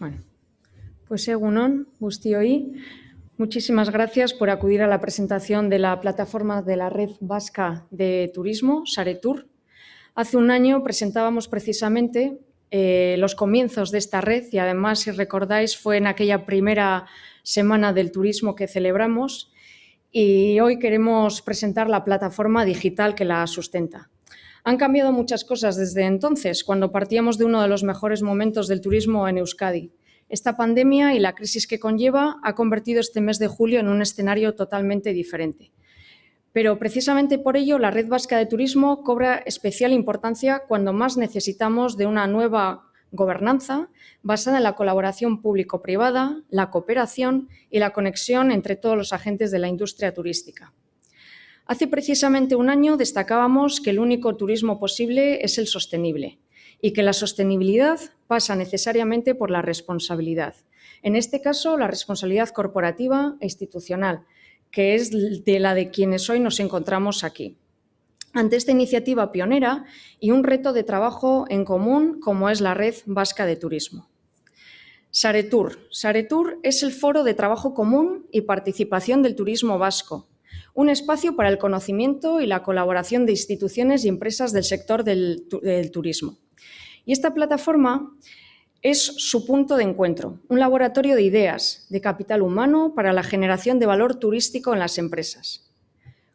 Bueno, pues egunon, guztioi. Muchísimas gracias por acudir a la presentación de la plataforma de la Red Vasca de Turismo, Saretur. Hace un año presentábamos precisamente los comienzos de esta red y además, si recordáis, fue en aquella primera semana del turismo que celebramos y hoy queremos presentar la plataforma digital que la sustenta. Han cambiado muchas cosas desde entonces, cuando partíamos de uno de los mejores momentos del turismo en Euskadi. Esta pandemia y la crisis que conlleva ha convertido este mes de julio en un escenario totalmente diferente. Pero precisamente por ello la Red Vasca de Turismo cobra especial importancia cuando más necesitamos de una nueva gobernanza basada en la colaboración público-privada, la cooperación y la conexión entre todos los agentes de la industria turística. Hace precisamente un año destacábamos que el único turismo posible es el sostenible y que la sostenibilidad pasa necesariamente por la responsabilidad. En este caso, la responsabilidad corporativa e institucional, que es de la de quienes hoy nos encontramos aquí. Ante esta iniciativa pionera y un reto de trabajo en común como es la Red Vasca de Turismo. Saretur. Saretur es el foro de trabajo común y participación del turismo vasco, un espacio para el conocimiento y la colaboración de instituciones y empresas del sector del turismo. Y esta plataforma es su punto de encuentro, un laboratorio de ideas, de capital humano para la generación de valor turístico en las empresas.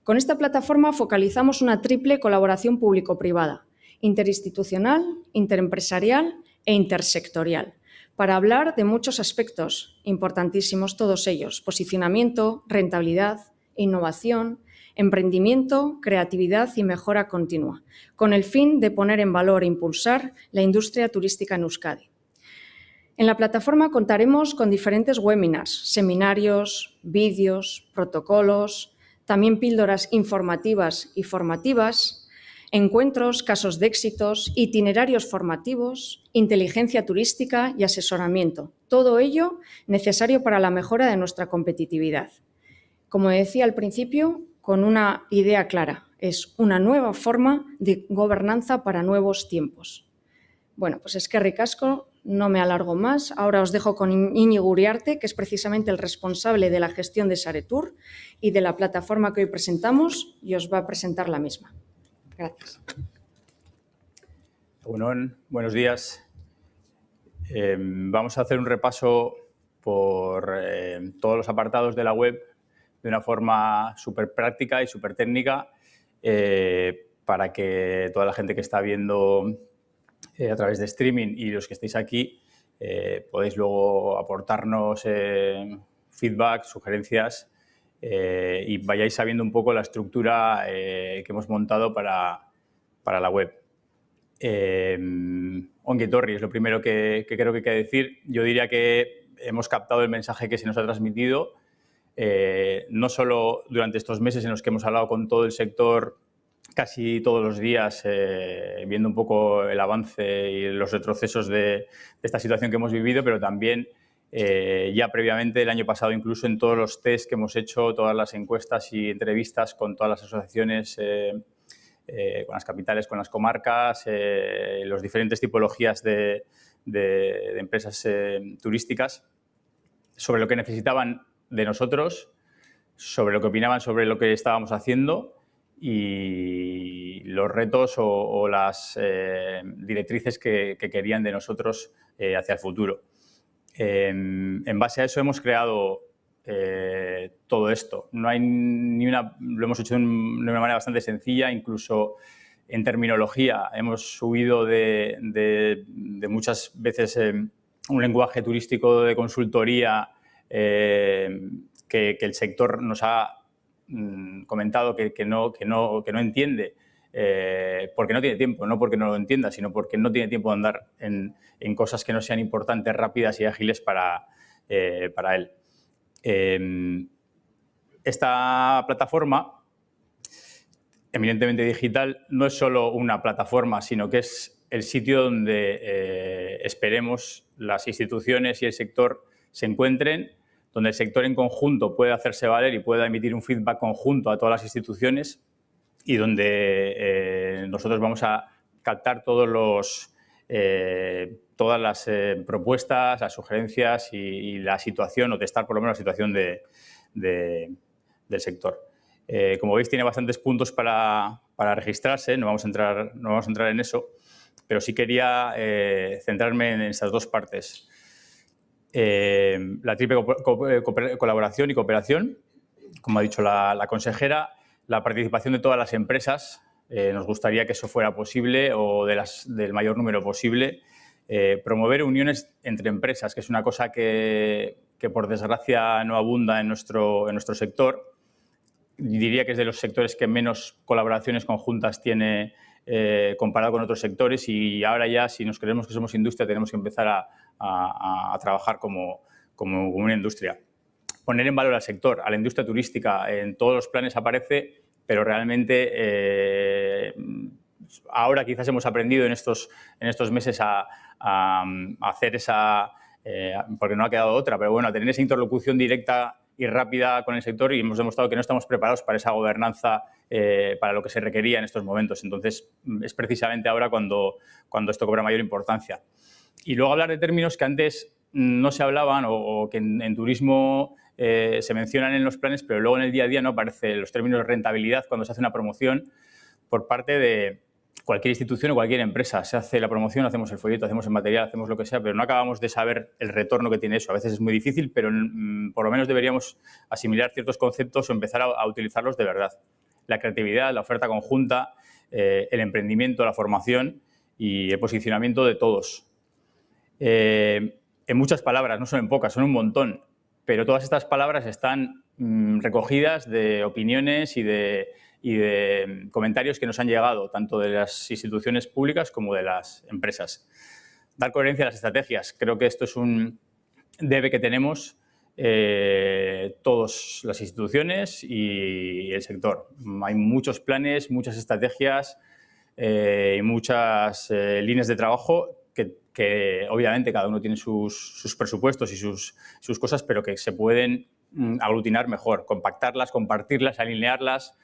Con esta plataforma focalizamos una triple colaboración público-privada, interinstitucional, interempresarial e intersectorial, para hablar de muchos aspectos importantísimos, todos ellos: posicionamiento, rentabilidad, innovación, emprendimiento, creatividad y mejora continua, con el fin de poner en valor e impulsar la industria turística en Euskadi. En la plataforma contaremos con diferentes webinars, seminarios, vídeos, protocolos, también píldoras informativas y formativas, encuentros, casos de éxitos, itinerarios formativos, inteligencia turística y asesoramiento. Todo ello necesario para la mejora de nuestra competitividad. Como decía al principio, con una idea clara, es una nueva forma de gobernanza para nuevos tiempos. Bueno, pues eskerrik asko, no me alargo más. Ahora os dejo con Íñigo Uriarte, que es precisamente el responsable de la gestión de Saretur y de la plataforma que hoy presentamos, y os va a presentar la misma. Gracias. Bueno, buenos días. Vamos a hacer un repaso por todos los apartados de la web de una forma súper práctica y súper técnica para que toda la gente que está viendo a través de streaming y los que estéis aquí podéis luego aportarnos feedback, sugerencias y vayáis sabiendo un poco la estructura que hemos montado para la web. Ongi etorri es lo primero que creo que hay que decir. Yo diría que hemos captado el mensaje que se nos ha transmitido, no solo durante estos meses en los que hemos hablado con todo el sector casi todos los días, viendo un poco el avance y los retrocesos de esta situación que hemos vivido, pero también ya previamente el año pasado, incluso en todos los test que hemos hecho, todas las encuestas y entrevistas con todas las asociaciones, con las capitales, con las comarcas, las diferentes tipologías de empresas turísticas, sobre lo que necesitaban de nosotros, sobre lo que opinaban sobre lo que estábamos haciendo y los retos o las directrices que querían de nosotros hacia el futuro. En base a eso hemos creado todo esto. No hay lo hemos hecho de una manera bastante sencilla, incluso en terminología hemos subido de muchas veces un lenguaje turístico de consultoría que el sector nos ha comentado que no entiende, porque no tiene tiempo, no porque no lo entienda, sino porque no tiene tiempo de andar en cosas que no sean importantes, rápidas y ágiles para él. Esta plataforma, eminentemente digital, no es solo una plataforma, sino que es el sitio donde esperemos las instituciones y el sector se encuentren, donde el sector en conjunto puede hacerse valer y pueda emitir un feedback conjunto a todas las instituciones y donde nosotros vamos a captar todos los todas las propuestas, las sugerencias y la situación, o testar por lo menos la situación del sector. Como veis, tiene bastantes puntos para registrarse, no vamos a entrar en eso, pero sí quería centrarme en estas dos partes. La triple colaboración y cooperación, como ha dicho la consejera, la participación de todas las empresas. Nos gustaría que eso fuera posible o del mayor número posible. Promover uniones entre empresas, que es una cosa que por desgracia no abunda en nuestro sector. Diría que es de los sectores que menos colaboraciones conjuntas tiene comparado con otros sectores, y ahora ya, si nos creemos que somos industria, tenemos que empezar a trabajar como una industria. Poner en valor al sector, a la industria turística. En todos los planes aparece, pero realmente ahora quizás hemos aprendido en estos meses a hacer esa, porque no ha quedado otra, pero bueno, a tener esa interlocución directa y rápida con el sector, y hemos demostrado que no estamos preparados para esa gobernanza, para lo que se requería en estos momentos. Entonces, es precisamente ahora cuando esto cobra mayor importancia. Y luego hablar de términos que antes no se hablaban o que en turismo se mencionan en los planes, pero luego en el día a día no aparecen los términos de rentabilidad cuando se hace una promoción por parte de cualquier institución o cualquier empresa. Se hace la promoción, hacemos el folleto, hacemos el material, hacemos lo que sea, pero no acabamos de saber el retorno que tiene eso. A veces es muy difícil, pero por lo menos deberíamos asimilar ciertos conceptos o empezar a utilizarlos de verdad. La creatividad, la oferta conjunta, el emprendimiento, la formación y el posicionamiento de todos. En muchas palabras, no son en pocas, son un montón, pero todas estas palabras están recogidas de opiniones y de comentarios que nos han llegado, tanto de las instituciones públicas como de las empresas. Dar coherencia a las estrategias. Creo que esto es un debe que tenemos todas las instituciones y el sector. Hay muchos planes, muchas estrategias y muchas líneas de trabajo que obviamente cada uno tiene sus presupuestos y sus cosas, pero que se pueden aglutinar mejor, compactarlas, compartirlas, alinearlas,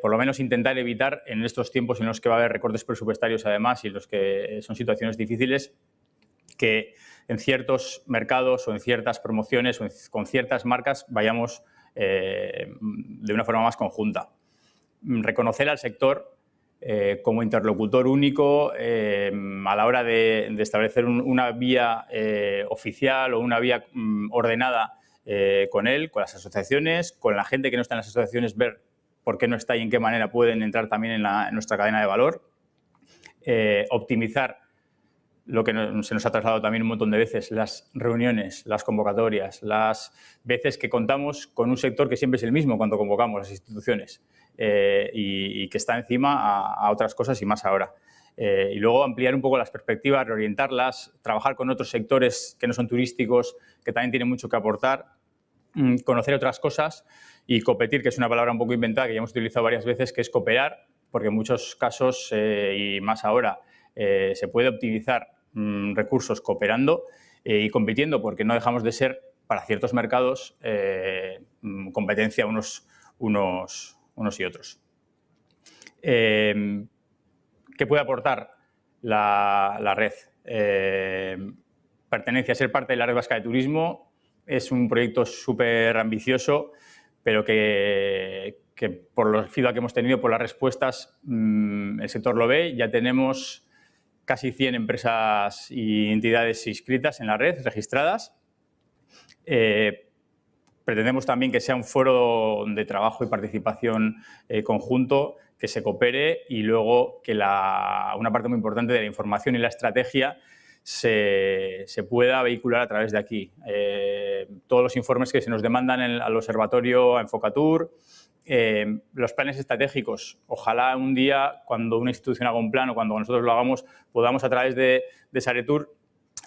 por lo menos intentar evitar en estos tiempos en los que va a haber recortes presupuestarios además y en los que son situaciones difíciles, que en ciertos mercados o en ciertas promociones o con ciertas marcas vayamos de una forma más conjunta. Reconocer al sector como interlocutor único a la hora de establecer una vía oficial o una vía ordenada con él, con las asociaciones, con la gente que no está en las asociaciones, ver por qué no está y en qué manera pueden entrar también en nuestra cadena de valor. Optimizar lo que se nos ha trasladado también un montón de veces, las reuniones, las convocatorias, las veces que contamos con un sector que siempre es el mismo cuando convocamos las instituciones y que está encima a otras cosas y más ahora. Y luego ampliar un poco las perspectivas, reorientarlas, trabajar con otros sectores que no son turísticos, que también tienen mucho que aportar, conocer otras cosas y competir, que es una palabra un poco inventada que ya hemos utilizado varias veces, que es cooperar, porque en muchos casos y más ahora se puede optimizar recursos cooperando y compitiendo, porque no dejamos de ser, para ciertos mercados, competencia unos y otros. ¿Qué puede aportar la red? Pertenencia a ser parte de la Red Vasca de Turismo. Es un proyecto súper ambicioso, pero que por los feedback que hemos tenido, por las respuestas, el sector lo ve. Ya tenemos casi 100 empresas y entidades inscritas en la red, registradas. Pretendemos también que sea un foro de trabajo y participación conjunto, que se coopere y luego que una parte muy importante de la información y la estrategia se pueda vehicular a través de aquí. Todos los informes que se nos demandan al observatorio, a Enfocatur, los planes estratégicos. Ojalá un día, cuando una institución haga un plan o cuando nosotros lo hagamos, podamos a través de Saretur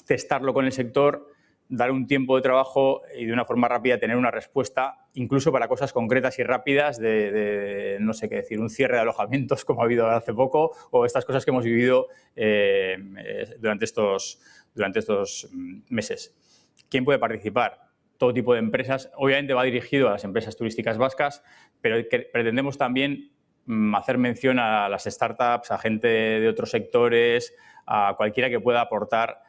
testarlo con el sector, dar un tiempo de trabajo y de una forma rápida tener una respuesta, incluso para cosas concretas y rápidas de no sé qué decir, un cierre de alojamientos como ha habido hace poco o estas cosas que hemos vivido durante estos meses. ¿Quién puede participar? Todo tipo de empresas. Obviamente va dirigido a las empresas turísticas vascas, pero pretendemos también hacer mención a las startups, a gente de otros sectores, a cualquiera que pueda aportar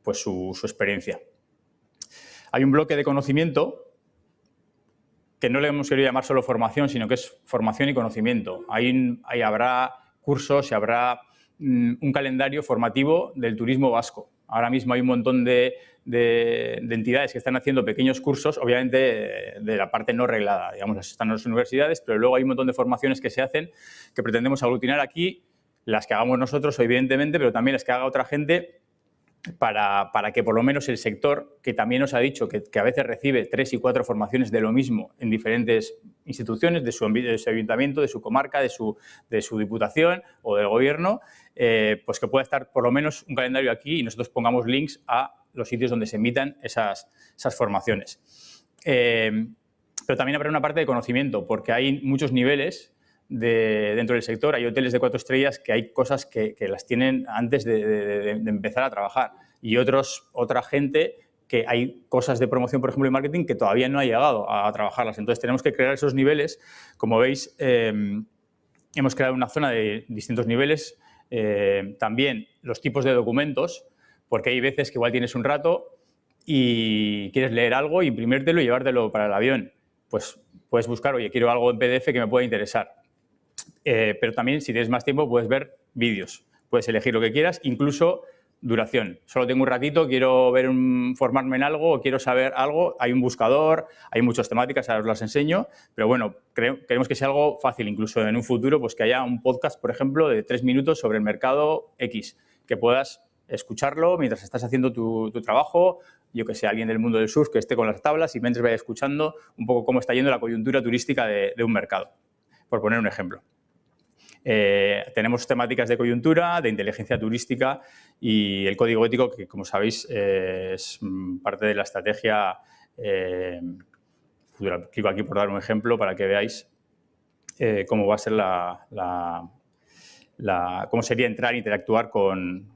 pues su experiencia. Hay un bloque de conocimiento que no le hemos querido llamar solo formación, sino que es formación y conocimiento. Ahí habrá cursos y habrá un calendario formativo del turismo vasco. Ahora mismo hay un montón de entidades que están haciendo pequeños cursos, obviamente de la parte no reglada, digamos, están en las universidades, pero luego hay un montón de formaciones que se hacen que pretendemos aglutinar aquí, las que hagamos nosotros, evidentemente, pero también las que haga otra gente, para que por lo menos el sector, que también nos ha dicho que a veces recibe 3 y 4 formaciones de lo mismo en diferentes instituciones, de su ayuntamiento, de su comarca, de su diputación o del gobierno, pues que pueda estar por lo menos un calendario aquí y nosotros pongamos links a los sitios donde se emitan esas formaciones. Pero también habrá una parte de conocimiento, porque hay muchos niveles dentro del sector. Hay hoteles de 4 estrellas que hay cosas que las tienen antes de empezar a trabajar y otra gente que hay cosas de promoción, por ejemplo, y marketing que todavía no ha llegado a trabajarlas. Entonces, tenemos que crear esos niveles. Como veis, hemos creado una zona de distintos niveles. También los tipos de documentos, porque hay veces que igual tienes un rato y quieres leer algo, imprimírtelo y llevártelo para el avión. Pues puedes buscar, oye, quiero algo en PDF que me pueda interesar. Pero también, si tienes más tiempo, puedes ver vídeos. Puedes elegir lo que quieras, incluso duración. Solo tengo un ratito, quiero formarme en algo o quiero saber algo. Hay un buscador, hay muchas temáticas, ahora os las enseño. Pero bueno, queremos que sea algo fácil, incluso en un futuro, pues que haya un podcast, por ejemplo, de 3 minutos sobre el mercado X, que puedas escucharlo mientras estás haciendo tu trabajo. Yo que sé, alguien del mundo del surf que esté con las tablas y mientras vaya escuchando un poco cómo está yendo la coyuntura turística de un mercado, por poner un ejemplo. Tenemos temáticas de coyuntura, de inteligencia turística y el código ético, que como sabéis es parte de la estrategia futura. Clico aquí por dar un ejemplo para que veáis cómo va a ser cómo sería entrar e interactuar con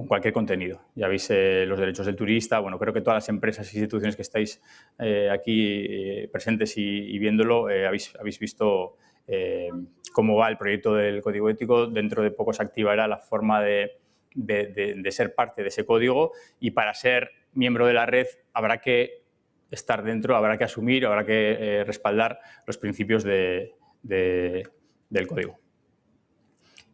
cualquier contenido. Ya veis los derechos del turista. Bueno, creo que todas las empresas e instituciones que estáis aquí presentes y viéndolo habéis visto cómo va el proyecto del código ético. Dentro de poco se activará la forma de ser parte de ese código y para ser miembro de la red habrá que estar dentro, habrá que asumir, habrá que respaldar los principios del código.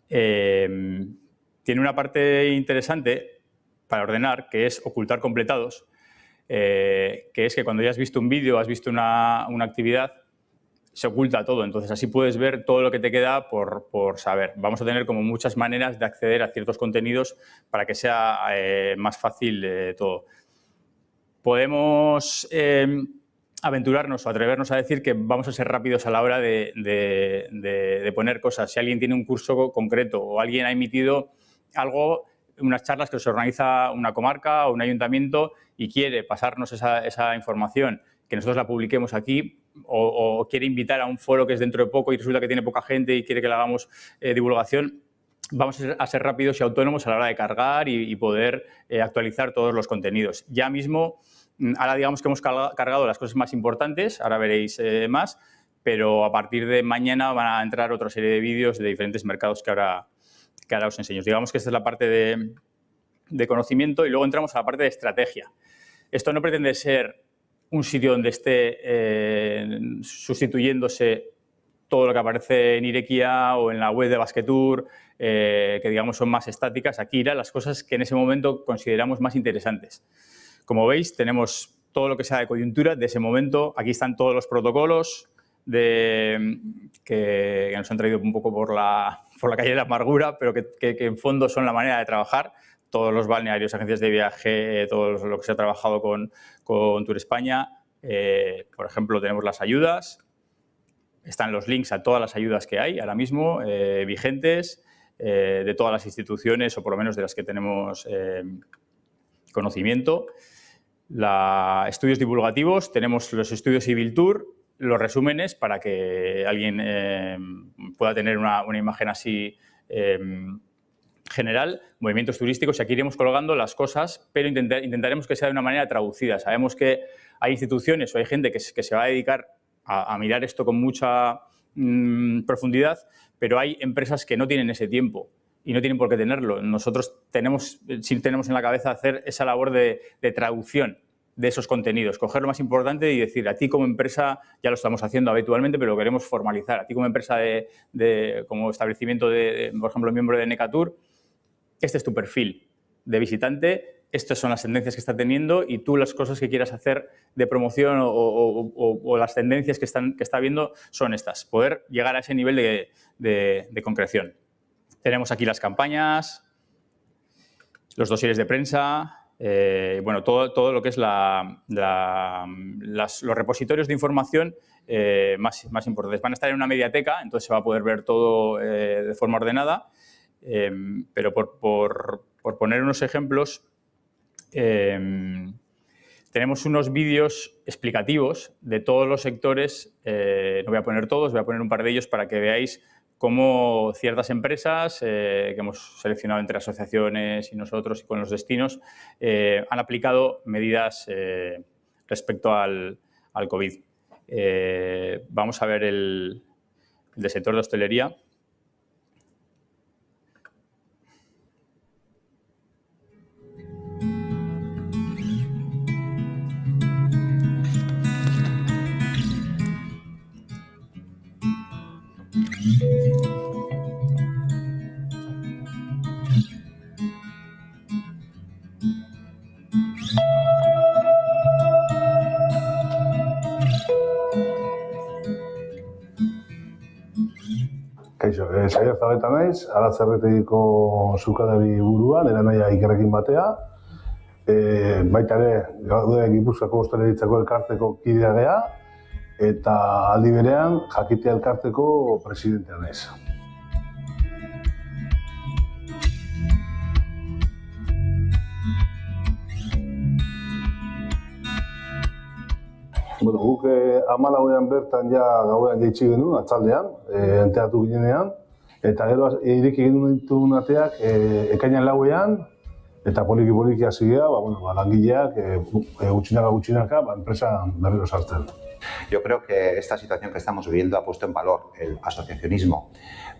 Tiene una parte interesante para ordenar, que es ocultar completados, que es que cuando ya has visto un vídeo, has visto una actividad, se oculta todo. Entonces, así puedes ver todo lo que te queda por saber. Vamos a tener como muchas maneras de acceder a ciertos contenidos para que sea más fácil todo. Podemos aventurarnos o atrevernos a decir que vamos a ser rápidos a la hora de poner cosas. Si alguien tiene un curso concreto o alguien ha emitido algo, unas charlas que se organiza una comarca o un ayuntamiento y quiere pasarnos esa información, que nosotros la publiquemos aquí, o quiere invitar a un foro que es dentro de poco y resulta que tiene poca gente y quiere que le hagamos divulgación, vamos a ser rápidos y autónomos a la hora de cargar y poder actualizar todos los contenidos. Ya mismo, ahora digamos que hemos cargado las cosas más importantes, ahora veréis más, pero a partir de mañana van a entrar otra serie de vídeos de diferentes mercados que ahora os enseño. Digamos que esta es la parte de conocimiento y luego entramos a la parte de estrategia. Esto no pretende ser un sitio donde esté sustituyéndose todo lo que aparece en Irekia o en la web de Basquetour, que digamos son más estáticas. Aquí irán las cosas que en ese momento consideramos más interesantes. Como veis, tenemos todo lo que sea de coyuntura de ese momento. Aquí están todos los protocolos que nos han traído un poco por la calle de la amargura, pero que en fondo son la manera de trabajar. Todos los balnearios, agencias de viaje, todo lo que se ha trabajado con Tour España. Por ejemplo, tenemos las ayudas. Están los links a todas las ayudas que hay ahora mismo vigentes, de todas las instituciones o por lo menos de las que tenemos conocimiento. Estudios divulgativos, tenemos los estudios Civil Tour, los resúmenes para que alguien pueda tener una imagen así general, movimientos turísticos, y aquí iremos colgando las cosas, pero intentaremos que sea de una manera traducida. Sabemos que hay instituciones o hay gente que se va a dedicar a mirar esto con mucha profundidad, pero hay empresas que no tienen ese tiempo y no tienen por qué tenerlo. Nosotros sí tenemos en la cabeza hacer esa labor de traducción de esos contenidos, coger lo más importante y decir, a ti como empresa, ya lo estamos haciendo habitualmente, pero lo queremos formalizar, a ti como empresa como establecimiento por ejemplo, miembro de Necatur, este es tu perfil de visitante, estas son las tendencias que está teniendo y tú las cosas que quieras hacer de promoción o las tendencias que está viendo son estas, poder llegar a ese nivel de concreción. Tenemos aquí las campañas, los dosieres de prensa, bueno, todo lo que es los repositorios de información más importantes. Van a estar en una mediateca, entonces se va a poder ver todo de forma ordenada, pero por poner unos ejemplos, tenemos unos vídeos explicativos de todos los sectores, no voy a poner todos, voy a poner un par de ellos para que veáis cómo ciertas empresas que hemos seleccionado entre asociaciones y nosotros y con los destinos han aplicado medidas respecto al COVID. Vamos a ver el del sector de hostelería. Kaixo, Xabier Zabeta naiz, Aratzerretegiko sukaldari buruan, Eranaia Ikerrekin batea. Baita ere, gaude Gipuzkoako Ostalaritzako elkarteko kidea gea, eta aldi berean Jakitea elkarteko presidentea naiz. Bueno, guk 14ean bertan ja gauean jaitsi genuen, atzaldean, enteratu ginenean, eta gero ireki genuen ditugun ateak ekainan 4ean, eta poliki hasi gea, langileak gutxinaka enpresa berriro sartzen. Yo creo que esta situación que estamos viviendo ha puesto en valor el asociacionismo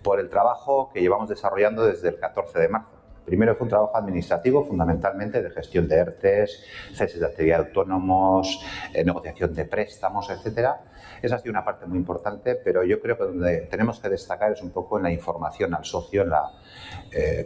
por el trabajo que llevamos desarrollando desde el 14 de marzo. Primero fue un trabajo administrativo, fundamentalmente de gestión de ERTEs, ceses de actividad de autónomos, negociación de préstamos, etcétera. Esa ha sido una parte muy importante, pero yo creo que donde tenemos que destacar es un poco en la información al socio, en la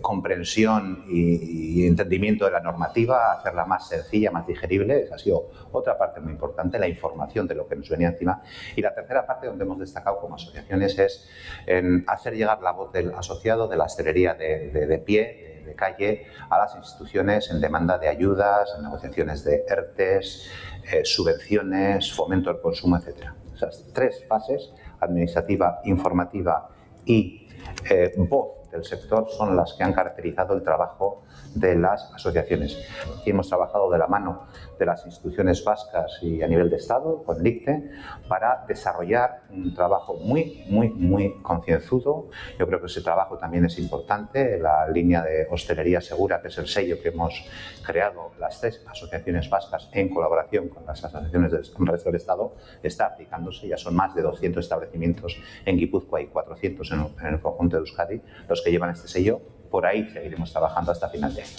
comprensión y entendimiento de la normativa, hacerla más sencilla, más digerible. Esa ha sido otra parte muy importante, la información de lo que nos venía encima. Y la tercera parte donde hemos destacado como asociaciones es en hacer llegar la voz del asociado de la hostelería de pie, de calle, a las instituciones en demanda de ayudas, en negociaciones de ERTEs, subvenciones, fomento del consumo, etc. Esas tres fases, administrativa, informativa y voz del sector, son las que han caracterizado el trabajo de las asociaciones. Y hemos trabajado de la mano de las instituciones vascas y a nivel de Estado, con el ICTE, para desarrollar un trabajo muy concienzudo. Yo creo que ese trabajo también es importante. La línea de hostelería segura, que es el sello que hemos creado las tres asociaciones vascas en colaboración con las asociaciones del resto del Estado, está aplicándose. Ya son más de 200 establecimientos en Guipúzcoa y 400 en el conjunto de Euskadi los que llevan este sello. Por ahí seguiremos trabajando hasta final de año.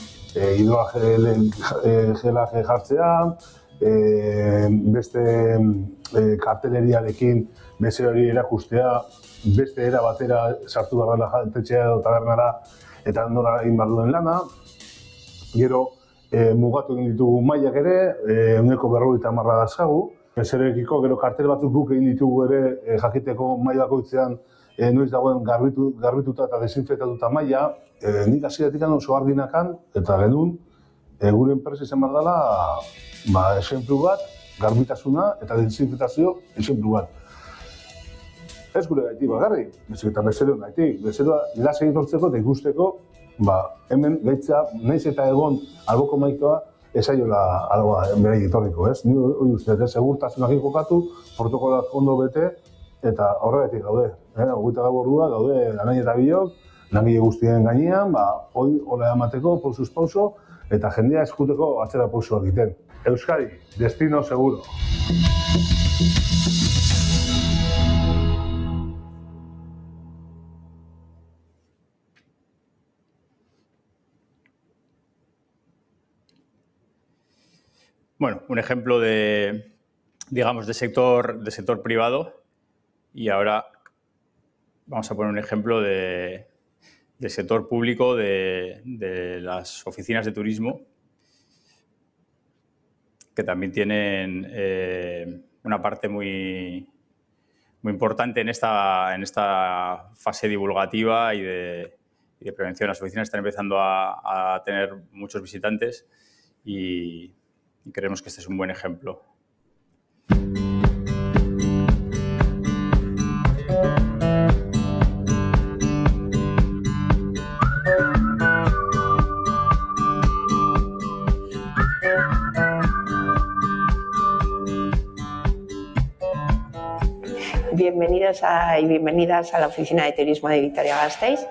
Hidrogelaje jartzea, beste karteleriarekin beste hori erakustea, beste era batera sartu behar jantetxea edo tabernara eta nola egin behar duen lana. Gero mugatu egin ditugu mailak ere, 150 dazkagu. Bezerekiko gero kartel batzuk guk egin ditugu ere jakiteko maila bakoitzean noiz dagoen garbituta eta desinfektatuta maila. Nik hasieratik oso argi nakan eta genuen gure enpresa izan behar dela esenplu bat, garbitasuna eta desinfektazio esenplu bat. Ez gure gaitik bakarrik, eta bezeroen gaitik. Bezeroa lasai etortzeko eta ikusteko hemen gaitza, nahiz eta egon alboko maikoa esaiola algoa berai etorriko, ez? Ni hori uste, segurtasunak jokatu, protokolak ondo bete eta horregatik gaude. 24 ordua gaude Anaia eta biok, langile guztien gainean, hori hola emateko, pausuz pauso, eta jendea eskuteko atzera pausoak egiten. Euskadi, destino seguro. Bueno, un ejemplo de, digamos, de sector privado, y ahora vamos a poner un ejemplo del sector público de las oficinas de turismo, que también tienen una parte muy importante en esta fase divulgativa y de prevención. Las oficinas están empezando a tener muchos visitantes y creemos que este es un buen ejemplo. Bienvenidos y bienvenidas a la Oficina de Turismo de Vitoria-Gasteiz.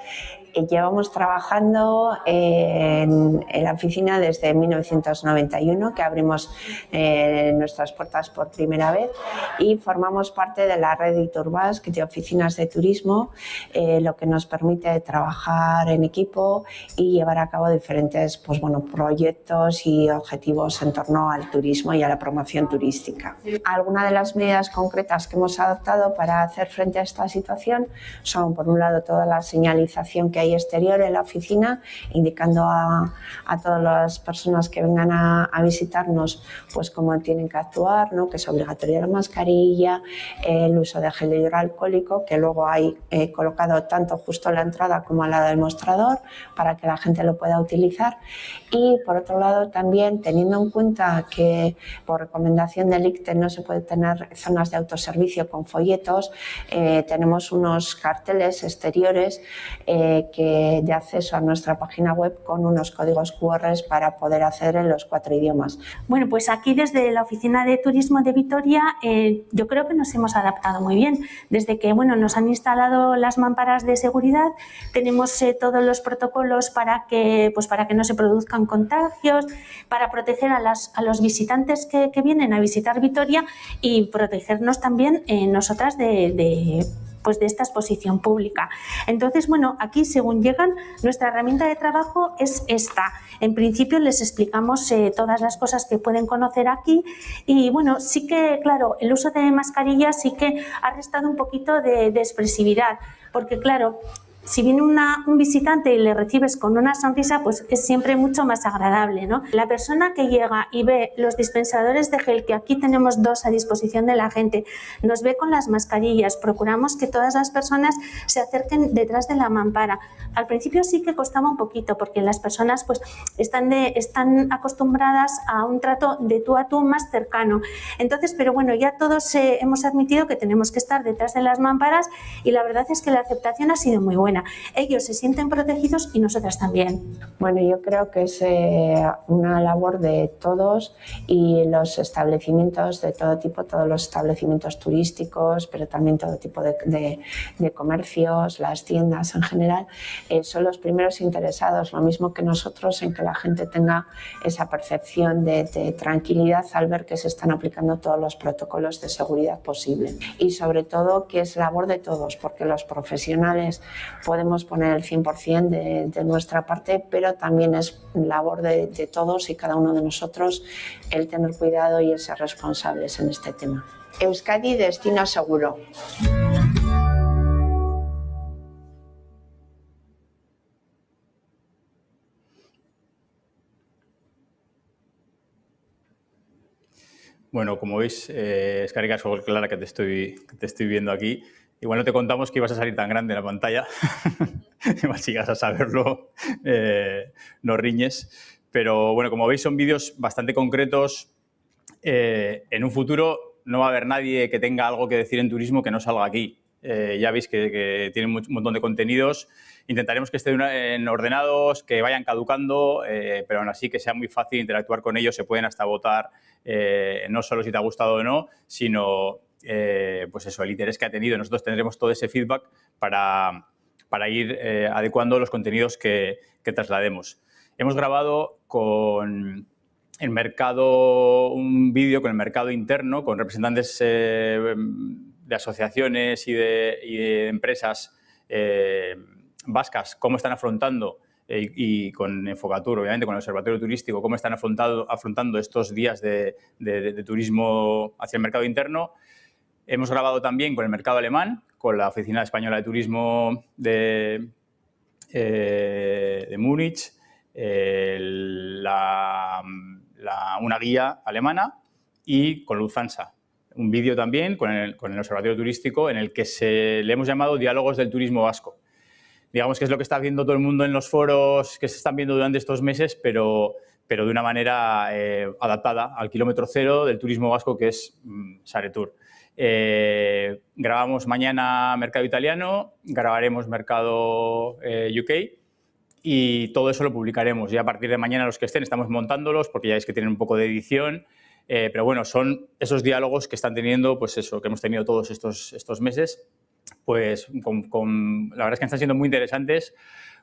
Llevamos trabajando en la oficina desde 1991, que abrimos nuestras puertas por primera vez, y formamos parte de la red Iturbasque de oficinas de turismo, lo que nos permite trabajar en equipo y llevar a cabo diferentes proyectos y objetivos en torno al turismo y a la promoción turística. Algunas de las medidas concretas que hemos adoptado para hacer frente a esta situación son, por un lado, toda la señalización que hay exterior en la oficina, indicando a todas las personas que vengan a visitarnos pues cómo tienen que actuar, ¿no? Que es obligatoria la mascarilla, el uso de gel hidroalcohólico, que luego hay colocado tanto justo en la entrada como al lado del mostrador para que la gente lo pueda utilizar. Y por otro lado también, teniendo en cuenta que por recomendación del ICTE no se puede tener zonas de autoservicio con folletos, tenemos unos carteles exteriores de acceso a nuestra página web con unos códigos QR para poder acceder en los 4 idiomas. Bueno, pues aquí desde la Oficina de Turismo de Vitoria yo creo que nos hemos adaptado muy bien. Desde que nos han instalado las mamparas de seguridad, tenemos todos los protocolos para que no se produzcan contagios, para proteger a los visitantes que vienen a visitar Vitoria y protegernos también nosotras de esta exposición pública. Entonces, aquí según llegan, nuestra herramienta de trabajo es esta. En principio les explicamos todas las cosas que pueden conocer aquí y sí que, claro, el uso de mascarillas sí que ha restado un poquito de expresividad, porque claro, si viene un visitante y le recibes con una sonrisa, pues es siempre mucho más agradable, ¿no? La persona que llega y ve los dispensadores de gel, que aquí tenemos 2 a disposición de la gente, nos ve con las mascarillas, procuramos que todas las personas se acerquen detrás de la mampara. Al principio sí que costaba un poquito, porque las personas pues están acostumbradas a un trato de tú a tú más cercano. Entonces, pero ya todos hemos admitido que tenemos que estar detrás de las mamparas y la verdad es que la aceptación ha sido muy buena. Ellos se sienten protegidos y nosotras también. Bueno, yo creo que es una labor de todos y los establecimientos de todo tipo, todos los establecimientos turísticos, pero también todo tipo de comercios, las tiendas en general, son los primeros interesados, lo mismo que nosotros, en que la gente tenga esa percepción de tranquilidad al ver que se están aplicando todos los protocolos de seguridad posible. Y sobre todo que es labor de todos, porque los profesionales podemos poner el 100% de nuestra parte, pero también es labor de todos y cada uno de nosotros el tener cuidado y el ser responsables en este tema. Euskadi, destino seguro. Bueno, como veis, eskerrik asko, Clara, que te estoy viendo aquí. Igual no te contamos que ibas a salir tan grande en la pantalla. Igual si llegas a saberlo, no riñes. Pero bueno, como veis, son vídeos bastante concretos. En un futuro no va a haber nadie que tenga algo que decir en turismo que no salga aquí. Ya veis que tienen un montón de contenidos. Intentaremos que estén ordenados, que vayan caducando, pero aún así que sea muy fácil interactuar con ellos. Se pueden hasta votar, no solo si te ha gustado o no, sino pues eso, el interés que ha tenido. Nosotros tendremos todo ese feedback para ir adecuando los contenidos que traslademos. Hemos grabado con el mercado, un vídeo con el mercado interno, con representantes de asociaciones y de empresas vascas, cómo están afrontando y con Enfocatur, obviamente, con el Observatorio Turístico, cómo están afrontando estos días de turismo hacia el mercado interno. Hemos grabado también con el mercado alemán, con la Oficina Española de Turismo de Múnich, una guía alemana, y con Lufthansa. Un vídeo también con el Observatorio Turístico en el que le hemos llamado Diálogos del Turismo Vasco. Digamos que es lo que está viendo todo el mundo en los foros que se están viendo durante estos meses, pero de una manera adaptada al kilómetro cero del turismo vasco, que es Saretur. Grabamos mañana mercado italiano, grabaremos mercado UK, y todo eso lo publicaremos. Ya a partir de mañana los que estén estamos montándolos, porque ya veis que tienen un poco de edición. Pero bueno, son esos diálogos que están teniendo, pues eso, que hemos tenido todos estos meses, pues la verdad es que están siendo muy interesantes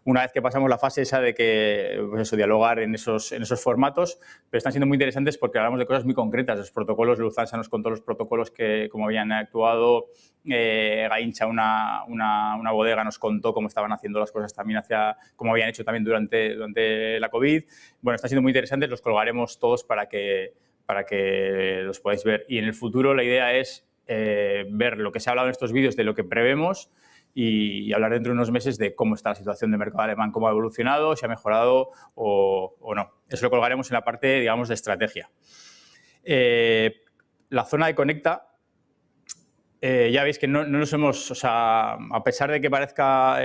una vez que pasamos la fase esa de que, pues eso, dialogar en esos formatos, pero están siendo muy interesantes porque hablamos de cosas muy concretas. Los protocolos, Lufthansa nos contó los protocolos cómo habían actuado, Gaincha, una bodega, nos contó cómo estaban haciendo las cosas también cómo habían hecho también durante la COVID. Bueno, están siendo muy interesantes, los colgaremos todos para que los podáis ver. Y en el futuro la idea es ver lo que se ha hablado en estos vídeos de lo que prevemos y hablar dentro de unos meses de cómo está la situación del mercado alemán, cómo ha evolucionado, si ha mejorado o no. Eso lo colgaremos en la parte, digamos, de estrategia. La zona de Conecta, ya veis que no nos hemos, o sea, a pesar de que parezca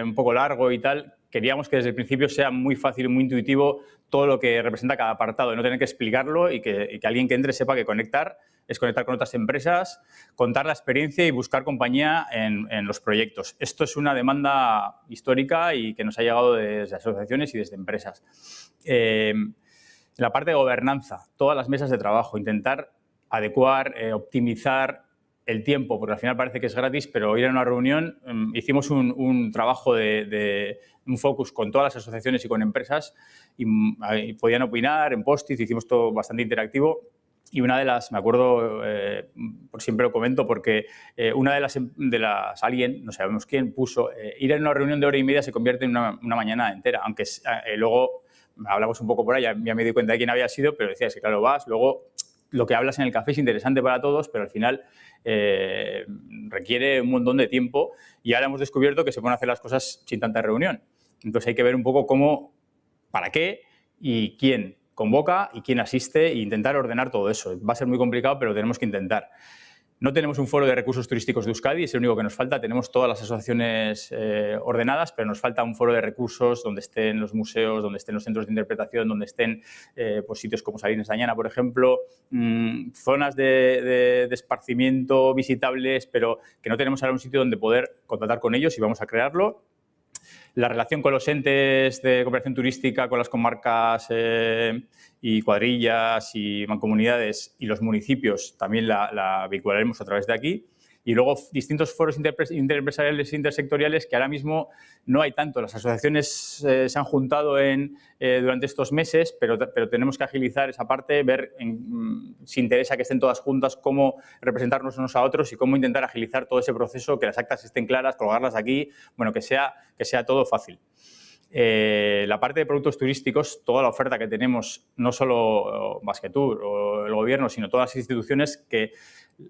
un poco largo y tal, queríamos que desde el principio sea muy fácil y muy intuitivo todo lo que representa cada apartado, y no tener que explicarlo y que alguien que entre sepa que conectar es conectar con otras empresas, contar la experiencia y buscar compañía en los proyectos. Esto es una demanda histórica y que nos ha llegado desde asociaciones y desde empresas. En la parte de gobernanza, todas las mesas de trabajo, intentar adecuar, optimizar el tiempo, porque al final parece que es gratis, pero ir a una reunión, hicimos un trabajo de un focus con todas las asociaciones y con empresas y podían opinar en post-it, hicimos todo bastante interactivo. Y una de las, me acuerdo, por siempre lo comento, porque una de las alguien, no sabemos quién, puso, ir a una reunión de hora y media se convierte en una mañana entera, aunque luego hablamos un poco por ahí, ya me di cuenta de quién había sido, pero decía, es que claro, vas, luego lo que hablas en el café es interesante para todos, pero al final requiere un montón de tiempo y ahora hemos descubierto que se pueden hacer las cosas sin tanta reunión. Entonces hay que ver un poco cómo, para qué y quién convoca y quién asiste e intentar ordenar todo eso. Va a ser muy complicado, pero tenemos que intentar. No tenemos un foro de recursos turísticos de Euskadi, es el único que nos falta. Tenemos todas las asociaciones ordenadas, pero nos falta un foro de recursos donde estén los museos, donde estén los centros de interpretación, donde estén pues sitios como Salines de Añana, por ejemplo, zonas de esparcimiento visitables, pero que no tenemos ahora un sitio donde poder contactar con ellos y vamos a crearlo. La relación con los entes de cooperación turística, con las comarcas y cuadrillas y mancomunidades y los municipios, también la vincularemos a través de aquí. Y luego distintos foros interempresariales e intersectoriales que ahora mismo no hay tanto. Las asociaciones se han juntado durante estos meses, pero tenemos que agilizar esa parte, ver si interesa que estén todas juntas, cómo representarnos unos a otros y cómo intentar agilizar todo ese proceso, que las actas estén claras, colgarlas aquí, bueno, que sea todo fácil. La parte de productos turísticos, toda la oferta que tenemos, no solo Basquetour o el gobierno, sino todas las instituciones, que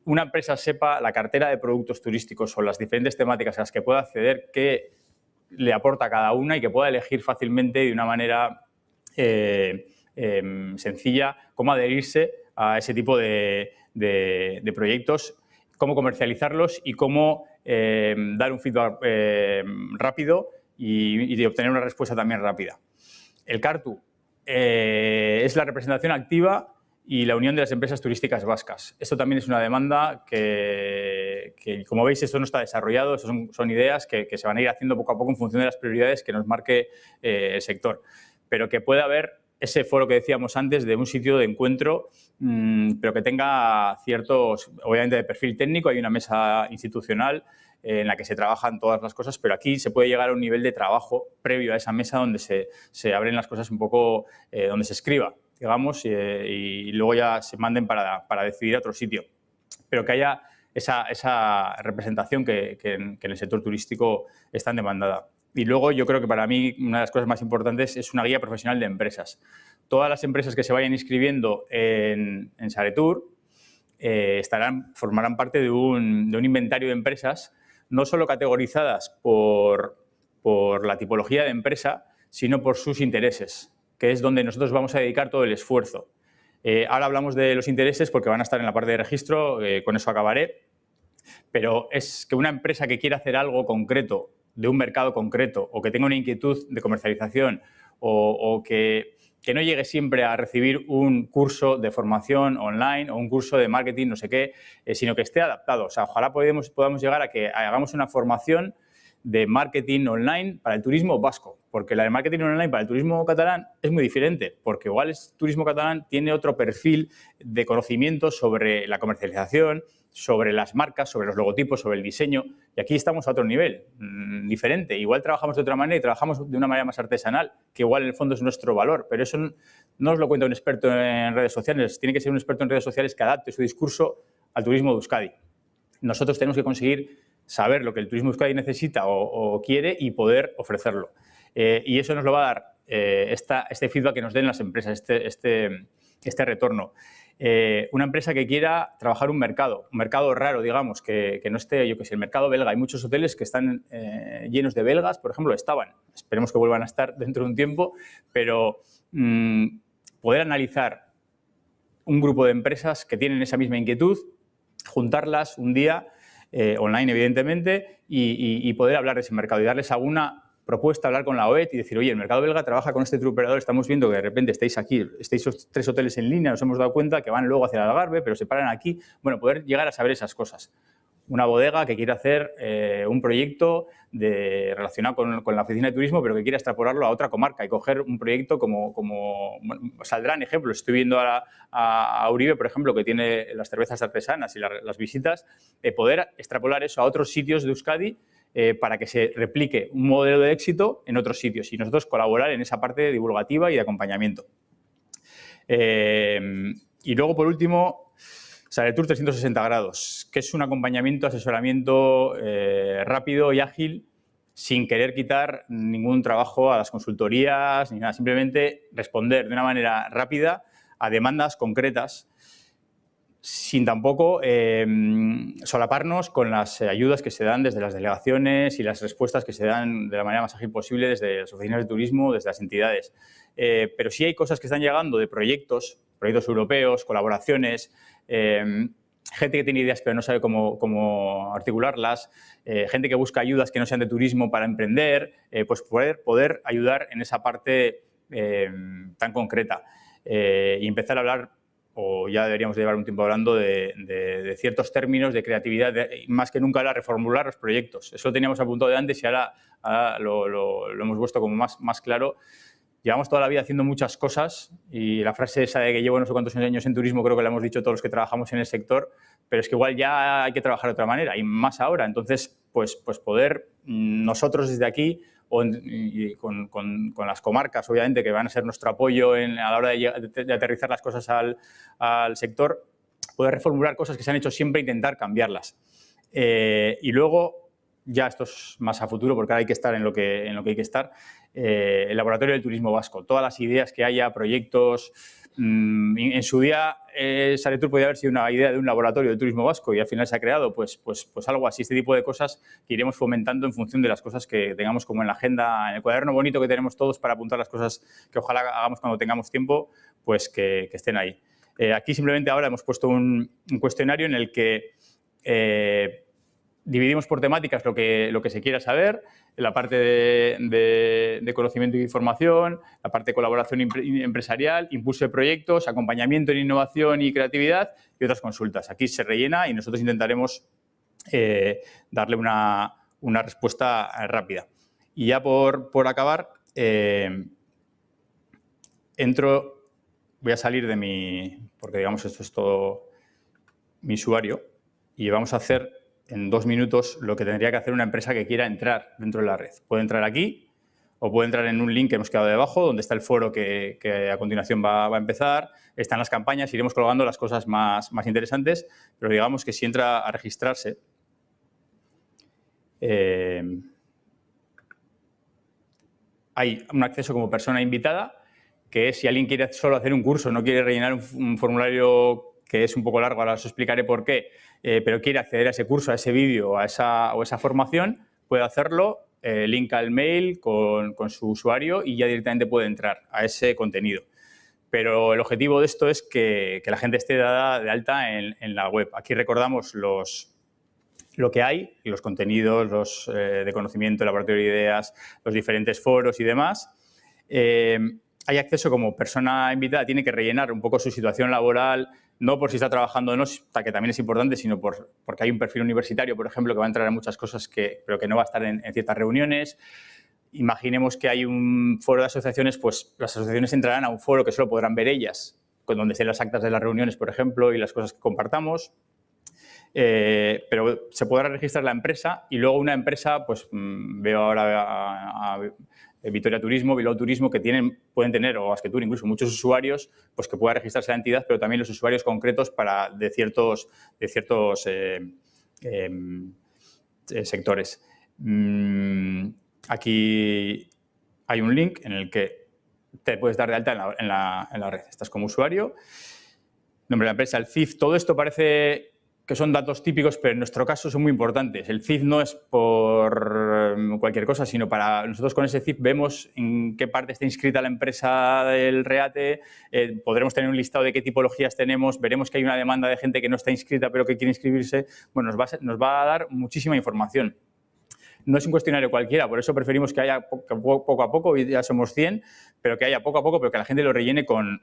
una empresa sepa la cartera de productos turísticos o las diferentes temáticas a las que pueda acceder, qué le aporta a cada una y que pueda elegir fácilmente de una manera sencilla cómo adherirse a ese tipo de proyectos, cómo comercializarlos y cómo dar un feedback rápido y de obtener una respuesta también rápida. El CARTU es la representación activa y la unión de las empresas turísticas vascas. Esto también es una demanda que como veis, esto no está desarrollado, son ideas que se van a ir haciendo poco a poco en función de las prioridades que nos marque el sector, pero que pueda haber ese foro que decíamos antes de un sitio de encuentro, pero que tenga ciertos, obviamente de perfil técnico, hay una mesa institucional en la que se trabajan todas las cosas, pero aquí se puede llegar a un nivel de trabajo previo a esa mesa donde se abren las cosas un poco, donde se escriba, digamos, y luego ya se manden para decidir a otro sitio. Pero que haya esa representación que en el sector turístico es tan demandada. Y luego yo creo que para mí una de las cosas más importantes es una guía profesional de empresas. Todas las empresas que se vayan inscribiendo en Saretour formarán parte de un inventario de empresas, no solo categorizadas por la tipología de empresa, sino por sus intereses, que es donde nosotros vamos a dedicar todo el esfuerzo. Ahora hablamos de los intereses porque van a estar en la parte de registro, con eso acabaré, pero es que una empresa que quiera hacer algo concreto de un mercado concreto o que tenga una inquietud de comercialización o que no llegue siempre a recibir un curso de formación online o un curso de marketing, no sé qué, sino que esté adaptado. O sea, ojalá podamos llegar a que hagamos una formación de marketing online para el turismo vasco, porque la de marketing online para el turismo catalán es muy diferente, porque igual el turismo catalán tiene otro perfil de conocimiento sobre la comercialización, sobre las marcas, sobre los logotipos, sobre el diseño, y aquí estamos a otro nivel, diferente. Igual trabajamos de otra manera y trabajamos de una manera más artesanal, que igual en el fondo es nuestro valor, pero eso no os lo cuenta un experto en redes sociales, tiene que ser un experto en redes sociales que adapte su discurso al turismo de Euskadi. Nosotros tenemos que conseguir saber lo que el turismo de Euskadi necesita o quiere y poder ofrecerlo. Y eso nos lo va a dar este feedback que nos den las empresas, este retorno. Una empresa que quiera trabajar un mercado raro, digamos, que no esté, yo qué sé, el mercado belga. Hay muchos hoteles que están llenos de belgas, por ejemplo, estaban. Esperemos que vuelvan a estar dentro de un tiempo, pero poder analizar un grupo de empresas que tienen esa misma inquietud, juntarlas un día, online evidentemente, y poder hablar de ese mercado y darles alguna propuesta, hablar con la OET y decir, oye, el mercado belga trabaja con este operador, estamos viendo que de repente estáis aquí, estáis 3 hoteles en línea, nos hemos dado cuenta que van luego hacia el Algarve, pero se paran aquí. Bueno, poder llegar a saber esas cosas. Una bodega que quiere hacer un proyecto relacionado con la oficina de turismo, pero que quiera extrapolarlo a otra comarca y coger un proyecto como bueno, saldrán ejemplos. Estoy viendo a Uribe, por ejemplo, que tiene las cervezas artesanas y las visitas, poder extrapolar eso a otros sitios de Euskadi para que se replique un modelo de éxito en otros sitios y nosotros colaborar en esa parte divulgativa y de acompañamiento. Y luego, por último, Saretour 360 grados, que es un acompañamiento, asesoramiento rápido y ágil, sin querer quitar ningún trabajo a las consultorías ni nada, simplemente responder de una manera rápida a demandas concretas, sin tampoco solaparnos con las ayudas que se dan desde las delegaciones y las respuestas que se dan de la manera más ágil posible desde las oficinas de turismo, desde las entidades. Pero sí hay cosas que están llegando de proyectos europeos, colaboraciones, gente que tiene ideas pero no sabe cómo articularlas, gente que busca ayudas que no sean de turismo para emprender, pues poder ayudar en esa parte tan concreta y empezar a hablar, o ya deberíamos llevar un tiempo hablando de ciertos términos de creatividad, más que nunca ahora reformular los proyectos. Eso lo teníamos apuntado de antes y ahora lo hemos puesto como más claro. Llevamos toda la vida haciendo muchas cosas y la frase esa de que llevo no sé cuántos años en turismo creo que la hemos dicho todos los que trabajamos en el sector, pero es que igual ya hay que trabajar de otra manera y más ahora. Entonces, pues poder nosotros desde aquí y con las comarcas, obviamente, que van a ser nuestro apoyo a la hora de aterrizar las cosas al sector, poder reformular cosas que se han hecho siempre e intentar cambiarlas. Y luego, ya esto es más a futuro porque ahora hay que estar en lo que hay que estar, el Laboratorio del Turismo Vasco. Todas las ideas que haya, proyectos. En su día, Saretour podía haber sido una idea de un laboratorio de turismo vasco y al final se ha creado pues algo así, este tipo de cosas que iremos fomentando en función de las cosas que tengamos como en la agenda, en el cuaderno bonito que tenemos todos para apuntar las cosas que ojalá hagamos cuando tengamos tiempo, pues que estén ahí. Aquí simplemente ahora hemos puesto un cuestionario en el que dividimos por temáticas lo que se quiera saber, la parte de conocimiento y información, la parte de colaboración empresarial, impulso de proyectos, acompañamiento en innovación y creatividad y otras consultas. Aquí se rellena y nosotros intentaremos darle una respuesta rápida. Y ya por acabar, voy a salir de porque digamos esto es todo mi usuario y vamos a hacer en 2 minutos lo que tendría que hacer una empresa que quiera entrar dentro de la red. Puede entrar aquí o puede entrar en un link que hemos quedado debajo, donde está el foro que a continuación va a empezar. Están las campañas, iremos colgando las cosas más interesantes, pero digamos que si entra a registrarse, hay un acceso como persona invitada, que es si alguien quiere solo hacer un curso, no quiere rellenar un formulario que es un poco largo, ahora os explicaré por qué, pero quiere acceder a ese curso, a ese vídeo o a esa formación, puede hacerlo, link al mail con su usuario y ya directamente puede entrar a ese contenido. Pero el objetivo de esto es que la gente esté dada de alta en la web. Aquí recordamos lo que hay, los contenidos, los de conocimiento, el laboratorio de ideas, los diferentes foros y demás. Hay acceso como persona invitada, tiene que rellenar un poco su situación laboral, no por si está trabajando o no, que también es importante, sino porque hay un perfil universitario, por ejemplo, que va a entrar en muchas cosas, pero que no va a estar en ciertas reuniones. Imaginemos que hay un foro de asociaciones, pues las asociaciones entrarán a un foro que solo podrán ver ellas, donde estén las actas de las reuniones, por ejemplo, y las cosas que compartamos. Pero se podrá registrar la empresa y luego una empresa, pues veo ahora a Vitoria Turismo, Bilbao Turismo, que pueden tener, o Basquetour incluso, muchos usuarios, pues que pueda registrarse la entidad, pero también los usuarios concretos de ciertos sectores. Aquí hay un link en el que te puedes dar de alta en la red. Estás como usuario, nombre de la empresa, el CIF, todo esto parece que son datos típicos, pero en nuestro caso son muy importantes. El CIF no es por cualquier cosa, sino para nosotros con ese CIF vemos en qué parte está inscrita la empresa del REATE, podremos tener un listado de qué tipologías tenemos, veremos que hay una demanda de gente que no está inscrita pero que quiere inscribirse. Bueno, nos va a dar muchísima información. No es un cuestionario cualquiera, por eso preferimos que haya poco a poco, ya somos 100, pero que haya poco a poco, pero que la gente lo rellene con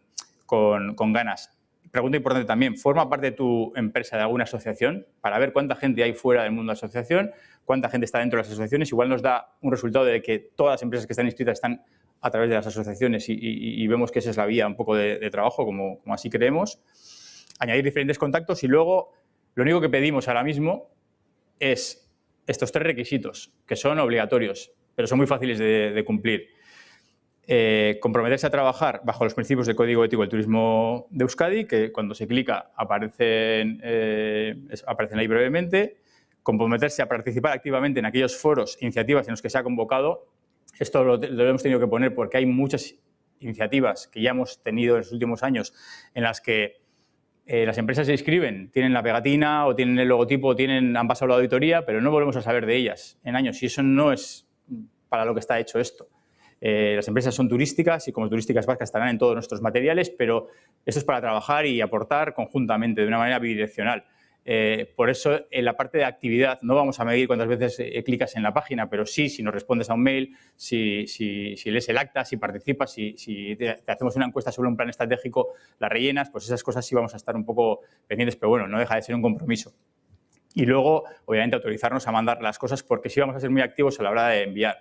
ganas. Pregunta importante también, ¿forma parte de tu empresa de alguna asociación? Para ver cuánta gente hay fuera del mundo de la asociación, cuánta gente está dentro de las asociaciones. Igual nos da un resultado de que todas las empresas que están inscritas están a través de las asociaciones y vemos que esa es la vía un poco de trabajo, como así creemos. Añadir diferentes contactos y luego lo único que pedimos ahora mismo es estos 3 requisitos, que son obligatorios, pero son muy fáciles de cumplir. Comprometerse a trabajar bajo los principios del Código Ético del Turismo de Euskadi, que cuando se clica aparecen ahí brevemente. Comprometerse a participar activamente en aquellos foros, iniciativas en los que se ha convocado. Esto lo hemos tenido que poner porque hay muchas iniciativas que ya hemos tenido en los últimos años en las que las empresas se inscriben, tienen la pegatina o tienen el logotipo, han pasado la auditoría, pero no volvemos a saber de ellas en años y eso no es para lo que está hecho esto. Las empresas son turísticas y como turísticas vascas estarán en todos nuestros materiales, pero esto es para trabajar y aportar conjuntamente, de una manera bidireccional. Por eso, en la parte de actividad, no vamos a medir cuántas veces clicas en la página, pero sí, si nos respondes a un mail, si lees el acta, si participas, si te hacemos una encuesta sobre un plan estratégico, la rellenas, pues esas cosas sí vamos a estar un poco pendientes, pero bueno, no deja de ser un compromiso. Y luego, obviamente, autorizarnos a mandar las cosas porque sí vamos a ser muy activos a la hora de enviar.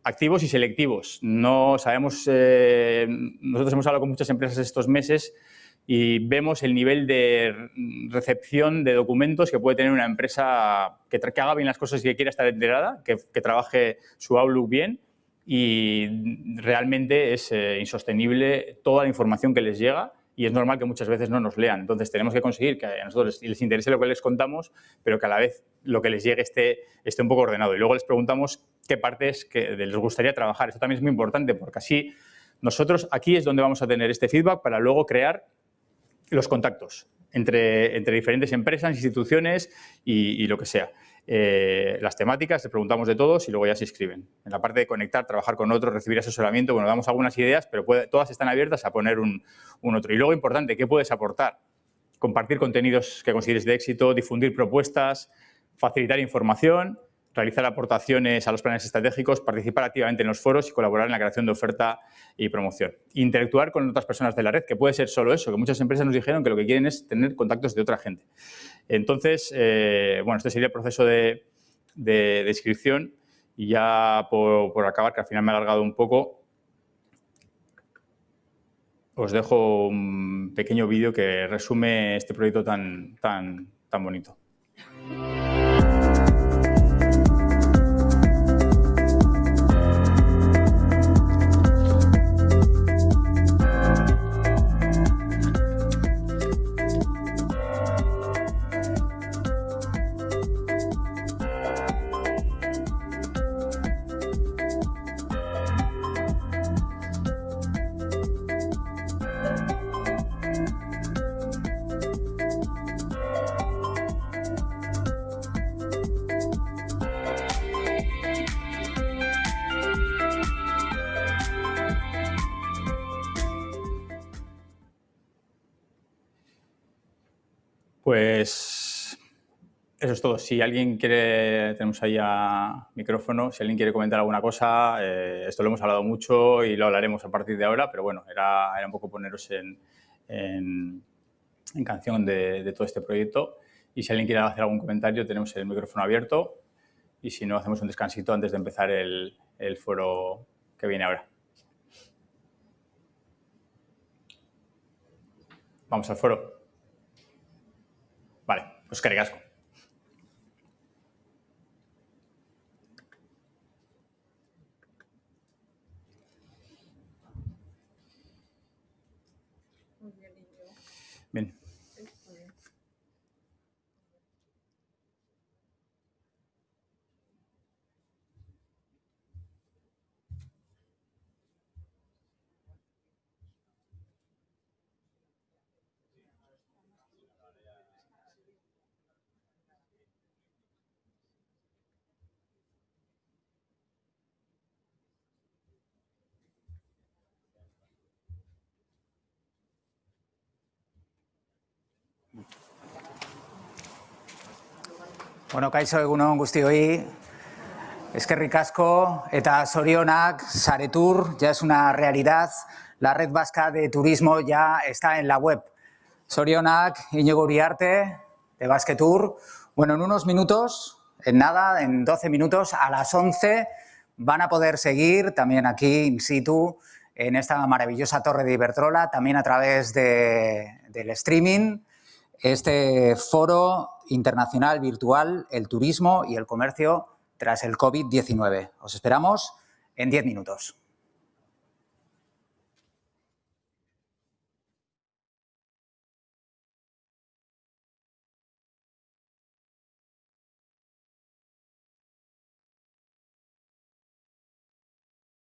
Activos y selectivos. No sabemos, nosotros hemos hablado con muchas empresas estos meses y vemos el nivel de recepción de documentos que puede tener una empresa que haga bien las cosas y que quiera estar enterada, que trabaje su Outlook bien y realmente es insostenible toda la información que les llega y es normal que muchas veces no nos lean. Entonces tenemos que conseguir que a nosotros les interese lo que les contamos, pero que a la vez lo que les llegue esté un poco ordenado. Y luego les preguntamos qué partes les gustaría trabajar. Eso también es muy importante porque así nosotros aquí es donde vamos a tener este feedback para luego crear los contactos entre diferentes empresas, instituciones y lo que sea. Las temáticas, les preguntamos de todos y luego ya se inscriben. En la parte de conectar, trabajar con otros, recibir asesoramiento, bueno, damos algunas ideas, pero todas están abiertas a poner un otro. Y luego, importante, ¿qué puedes aportar? Compartir contenidos que consideres de éxito, difundir propuestas, facilitar información, realizar aportaciones a los planes estratégicos, participar activamente en los foros y colaborar en la creación de oferta y promoción. Interactuar con otras personas de la red, que puede ser solo eso, que muchas empresas nos dijeron que lo que quieren es tener contactos de otra gente. Entonces, bueno, este sería el proceso de inscripción y ya por acabar, que al final me he alargado un poco, os dejo un pequeño vídeo que resume este proyecto tan bonito. Pues eso es todo. Si alguien quiere, tenemos ahí a micrófono, si alguien quiere comentar alguna cosa, esto lo hemos hablado mucho y lo hablaremos a partir de ahora, pero bueno, era un poco poneros en canción de todo este proyecto. Y si alguien quiere hacer algún comentario, tenemos el micrófono abierto. Y si no, hacemos un descansito antes de empezar el foro que viene ahora. Vamos al foro. Vale, pues eskerrik asko. Bien. Bueno, kaixo egunon guztioi, eskerrik asko eta zorionak, Saretur ya es una realidad, la red vasca de turismo ya está en la web. Zorionak, Iñigo Uriarte, de Basquetour. Bueno, en unos minutos, en nada, en 12 minutos, a las 11, van a poder seguir también aquí in situ, en esta maravillosa torre de Iberdrola, también a través del streaming, este foro internacional virtual, el turismo y el comercio tras el COVID-19. Os esperamos en 10 minutos.